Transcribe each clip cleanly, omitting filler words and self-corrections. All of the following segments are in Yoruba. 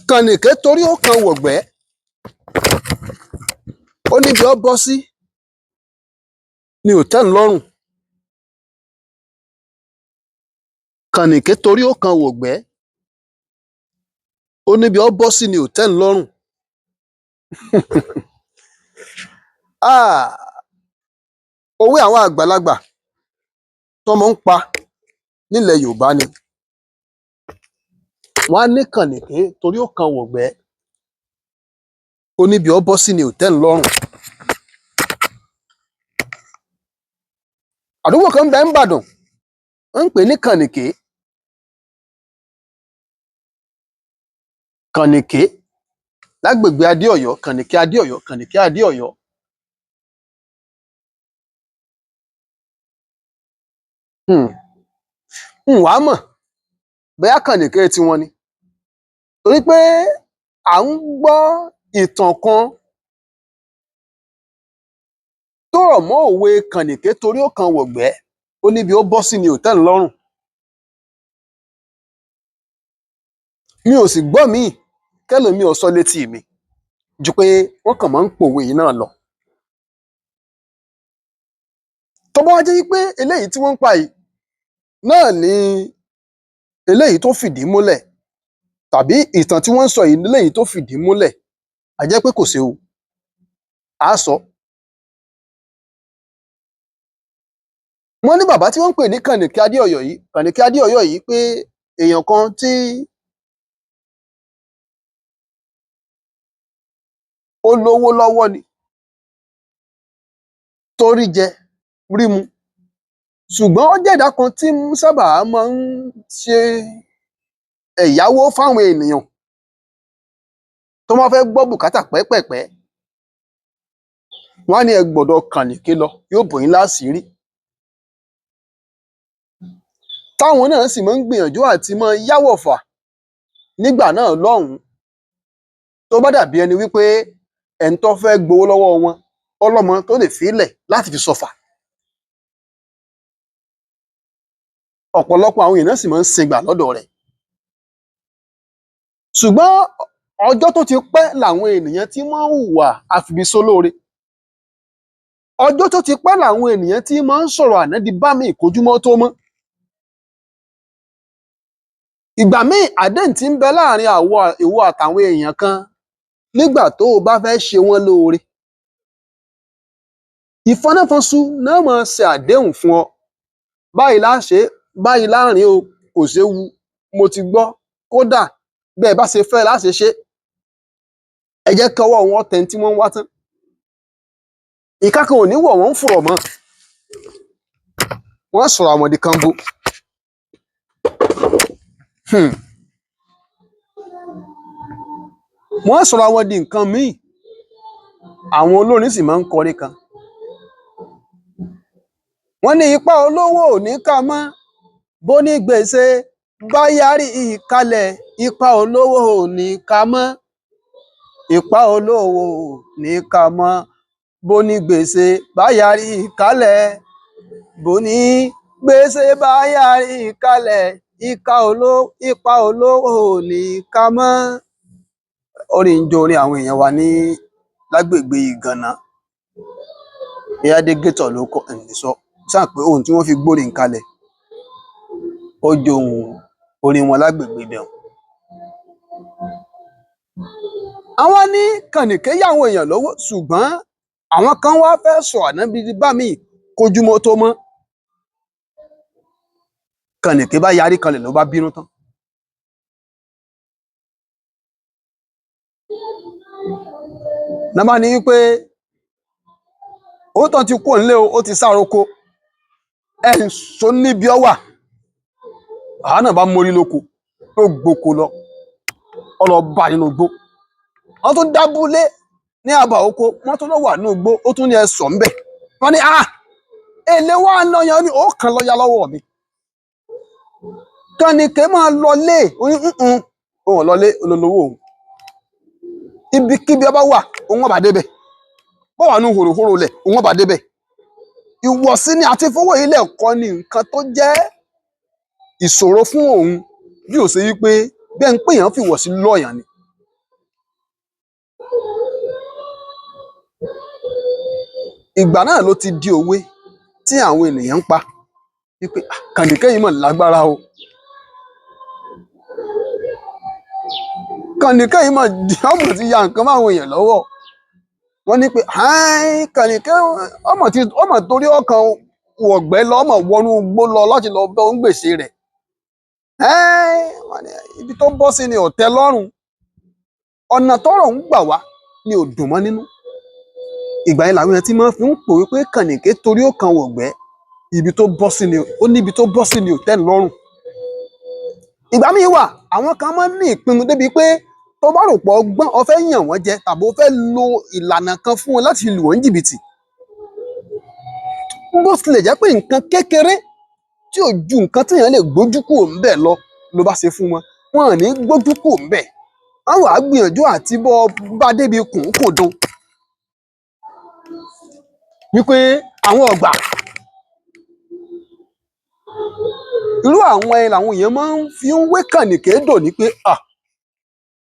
Kànìké torí ó kan wọ̀gbẹ́ ó níbi ó bọ́ sí ni ò tẹ́ ń lọ́rùn. Kànìké torí ó kan wọ̀gbẹ́ ó níbi ó bọ́ sí ni ò tẹ́ ń lọ́rùn. Òwe àwọn àgbàlagbà tó mọ̀ ń pa nílẹ̀ Yorùbá ni wọ́n á ní kànìké torí ó kan wọ̀gbẹ́ ó níbi ó bọ́ sí ni ò tẹ́ ń lọ́rùn. Àdúgbò kan bẹ ńbàdàn wọ́n ń pè ní Kànìké. Kànìké lágbègbè Adéọ̀yọ́, Kànìké Adéọ̀yọ́, Kànìké Adéọ̀yọ́. N wàá mọ̀ bóyá Kànìké tiwọn ni torí pé à ń gbọ́ ìtàn kan tó rọ̀ mọ́ òwe Kànìké torí ó kan wọ̀gbẹ́ ó níbi ó bọ́ sí ni ò tẹ́ ń lọ́rùn. Mi ò sì gbọ́ míì kẹ́lòmíì ó sọ létí mi ju pé wọ́n kàn máa ń pòwe yìí náà lọ. Tó bá wá jẹ́ wípé eléyìí tí wọ́n ń pa yìí náà ni eléyìí tó fìdí múlẹ̀ tàbí ìtàn tí wọ́n ń sọ yìí eléyìí tó fìdí múlẹ̀, a jẹ́ pé kò séwu, á sọ. Wọ́n ní bàbá tí wọ́n ń pè ní Kànìké Adéọ̀yọ́ yìí, Kànìké Adéọ̀yọ́ yìí pé èèyàn kan tí ó lówó lọ́wọ́ ni, tó rí jẹ rí mu, ṣùgbọ́n ó jẹ́ ẹ̀dá kan tí sábà máa ń ṣe ẹ̀yáwó fáwọn ènìyàn tó máa fẹ́ gbọ́ bùkátà pẹ́pẹ̀pẹ́. Wọ́n á ní ẹ gbọ́dọ̀ Kànìké lọ, yóò bò yín láṣìírí. Táwọn náà sì máa ń gbìyànjú àti máa yáwọ̀fà nígbà náà lọ́hùn-ún tó bá dàbí ẹni wípé ẹni tó fẹ́ gbowó lọ́wọ́ wọn ọlọ́mọ tó lè fílẹ̀ láti fi sọfà. Ọ̀pọ̀lọpọ̀ àwọn èèyàn náà sì máa ń singbà lọ́dọ̀ rẹ̀. Ṣùgbọ́n ọjọ́ tó ti pẹ́ làwọn ènìyàn tí máa ń hùwà àfibisólóore. Ọjọ́ tó ti pẹ́ làwọn ènìyàn tí máa ń sọ̀rọ̀ àná di bá mi ìkójúmọ́ tó mọ́. Ìgbà míì àdéhùn tí ń bẹ láàrin ìwọ àtàwọn èèyàn kan nígbà tó o bá fẹ́ ṣe wọ́n lóore. Ìfọnáfọnsu náà máa ṣe àdéhùn fún ọ. Báyìí la ṣe, báyìí láàrin o, kò séwu, mo ti gbọ́, kódà bẹ́ẹ̀ bá ṣe fẹ́ láṣẹ ṣe. Ẹ jẹ́ kọ́wọ́ wọn tẹ̀ tí wọ́n ń wá tán. Ìka kan ò ní wọ̀ wọ́n ń fùrọ̀ mọ́. Wọ́n sọ̀rọ̀ àwọn di kanbo. Wọ́n sọ̀rọ̀ àwọn di nǹkan míì. Àwọn olórin sì máa ń kọrin kan. Wọ́n ní ipa olówó ò ní ká mọ́, bó ní gbèsè bá yarí ìkalẹ̀, ipa olówó ò ní ká mọ́. Ipa olówó ò ní ká mọ́, bó ní gbèsè bá yarí ìkalẹ̀, bó ní gbèsè bá yarí ìkalẹ̀, ipa olówó ò ní ká mọ́. Orin ń jó orin àwọn èèyàn wa ní lágbègbè Ìgànnà. Adégétọ̀ ló kọ ẹ̀ǹdẹ̀sọ. Sáà pé ohun tí wọ́n fi gbórin kalẹ̀ ó jẹ́ ohun orin wọn lágbègbè ibẹ̀. Àwọn ní Kànìké yá àwọn èèyàn lọ́wọ́ ṣùgbọ́n àwọn kan wá fẹ́ sọ ànábì di bá mi kójúmọ́ tó mọ́. Kànìké bá yarí kanlẹ̀ ló bá bínú tán. Nàbá ní wípé òótọ́ ti kú nílé o, ó ti sároko, ẹ̀ ń so níbi ọ wà. Àwa náà bá mórí lóko ló gboko lọ, ọ lọ bá nínú igbó. Wọ́n tún dábúlé ní àbà oko, wọ́n tún lọ wà nínú igbó, ó tún ní ẹ sọ̀ ńbẹ̀. Wọ́n ní èlé wa ń lọ yan ní ó kàn lọ ya lọ́wọ́ mi. Kànìké máa lọlé, òun lọlé olólówó òun. Ibikíbi ọba wà, òun ọba débẹ̀. Bó wà nínú hòròhòrò lẹ̀, òun ọba débẹ̀. Ìwọ̀sí ni àti fowó ilẹ̀ kọ́ ni nǹkan tó jẹ́ ìṣòro fún òun bí ó ṣe wípé bẹ́ẹ̀ ń pè yàn fi ìwọ̀sí lọ́ọ̀yàn ni. ìgbà náà ló ti di òwe tí àwọn ènìyàn ń pa wípé Kànìké yìí mọ̀ lágbára o, Kànìké yìí mọ̀ ọmọ ti ya nǹkan máwọn èèyàn lọ́wọ́. Wọ́n ní pé Kànìké ọmọ torí ọkàn wọ̀gbẹ́ lọ, ọmọ wọnú igbó lọ láti lọ bẹ́ òun gbèsè rẹ̀. Ibi tó bọ́ sí ni ò tẹ́ lọ́rùn, ọ̀nà tọ́rọ̀ ń gbà wá ni ò dùn mọ́ nínú. Ìgbà yẹn làwọn èèyàn ti máa fi ń pòwe pé Kànìké torí ọkàn wọ̀gbẹ́, ibi tó bọ́ sí ni ó ní ibi tó bọ́ sí ni ò tẹ́ lọ́rùn. Ìgbà míì wà àwọn kan máa ń ní ìpinnu débi pé tó bá rò pọ̀ ọgbọ́n o fẹ́ yàn wọ́n jẹ tàbí o fẹ́ lo ìlànà kan fún wọn láti lù wọ́n jìbìtì, bó tilẹ̀ jẹ́ pé nǹkan kékeré tí ò ju nǹkan téèyàn lè gbójú kúrò ńbẹ̀ lọ ló bá ṣe fún wọn, wọn ò ní gbójú kúrò ńbẹ̀, wọn wàá gbìyànjú àti bá débi kùnkùndùn wípé àwọn ọ̀gbà. Irú àwọn ẹ̀ làwọn èèyàn máa ń fi ń wé Kànìké dòní pé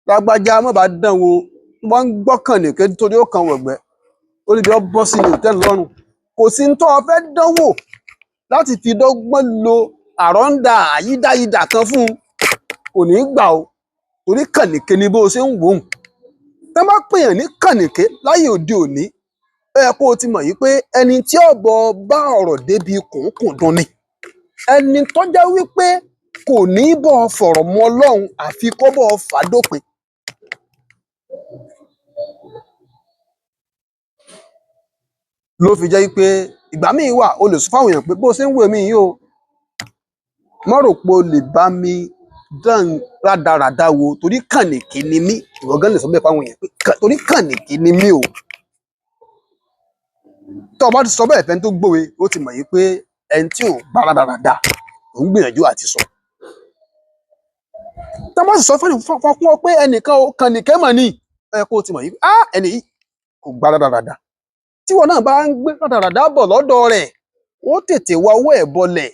lágbájá má bàá dán wo, wọ́n ń gbọ́ Kànìké torí ó kan wọ̀gbẹ́, ó níbi ó bọ́ sí ni ò tẹ́ lọ́rùn. Kò sí ní tó o fẹ́ dánwò láti fi dọ́gbọ́n lo àrọ́ndà àyídáyidà kan fún un, kò ní í gbà o, torí Kànìké ni bó o ṣe ń wò ó. Tán bá pèèyàn ní Kànìké láyé òde òní, ó yẹ kó o ti mọ̀ yìí pé ẹni tí ó bọ bá ọ̀rọ̀ débi kùnkùndùn ni, ẹni tó jẹ́ wípé kò ní bọ́ fọ̀rọ̀ mọ́ Ọlọ́run àfi kó bọ́ fà á dópin. Ló fi jẹ́ wípé ìgbà míì wà o lè sọ fáwọn èèyàn pé bó ṣe ń wò mí yìí o, má rò pé o lè bá mi dán rádaràda wo torí Kànìké ni mí. Ìwọ gan lè sọ bẹ́ẹ̀ fáwọn èèyàn pé torí Kànìké ni mí o. Tó o bá ti sọ bẹ́ẹ̀ fẹ́ni tó gbòwe, ó ti mọ̀ yìí pé ẹni tí ò gbá rádaràda ò ń gbìyànjú àti sọ. Tó o bá sì sọ fún ọ pé ẹnìkan o Kànìké mọ̀ ni, ẹ kó o ti mọ̀ yìí ẹni yìí kò gbá rádaràda. Tí wọn náà bá ń gbé rádaràda bọ̀ lọ́dọ̀ rẹ̀, ó tètè wá owó ẹ̀ bọlẹ̀.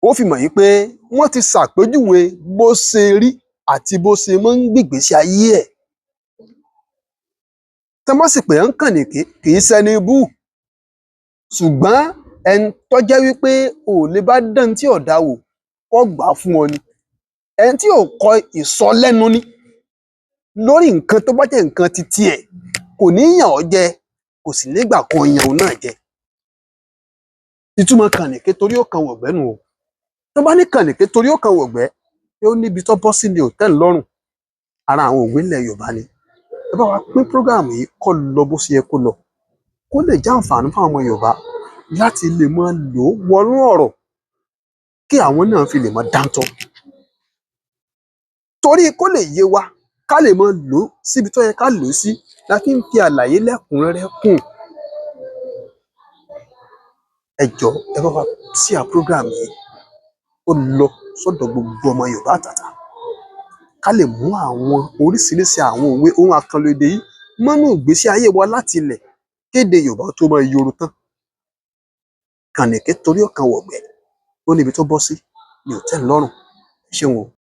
Ó fi mọ̀ yìí pé wọ́n ti ṣàpèjúwe bó ṣe rí àti bó ṣe máa ń gbègbèsí ayé ẹ̀. Tán bá sì pè é ń Kànìké kì í ṣẹni bú, ṣùgbọ́n ẹni tó jẹ́ wípé ò lè bá dán tí ọ̀dà wò kó gbà á fún ọ ni, ẹni tí ò kọ ìsọlẹ́nu ní lórí nǹkan tó bá jẹ́ nǹkan ti tiẹ̀, kò ní yàn ọ́ jẹ, kò sì nígbà kan yàn òun náà jẹ. Ìtumọ̀ Kànìké torí ó kan wọ̀gbẹ́ nù o. Tó bá ní Kànìké torí ó kan wọ̀gbẹ́, ó níbi tó bọ́ sí ni ò tẹ́ lọ́rùn. Ara àwọn òwe ilẹ̀ Yorùbá ni. Ẹ bá wa pín prógráàmù yìí kó lọ bó ṣe yẹ kó lọ, kó lè jẹ́ àǹfààní fún àwọn ọmọ Yorùbá láti lè máa lò ó wọnú ọ̀rọ̀ kí àwọn náà fi lè máa dáńtọ́. Torí kó lè yé wa ká lè máa lò ó síbi tó yẹ ká lò ó sí la fi ń fi àlàyé lẹ́kùnrẹ́rẹ́ kùn. Ẹ jọ̀ọ́ ẹ bá wa share prógráàmù yìí ó lọ sọ́dọ̀ gbogbo ọmọ Yorùbá àtàtà, ká lè mú àwọn oríṣiríṣi àwọn òwe ohun àkànlò èdè yìí mọ́nú ìgbésí ayé wa láti ilẹ̀ kéde Yorùbá tó máa yoro tán. Kànìké torí ó kan wọ̀gbẹ́, ó níbi tó bọ́ sí ni ò tẹ́ lọ́rùn. Ẹ ṣeun o.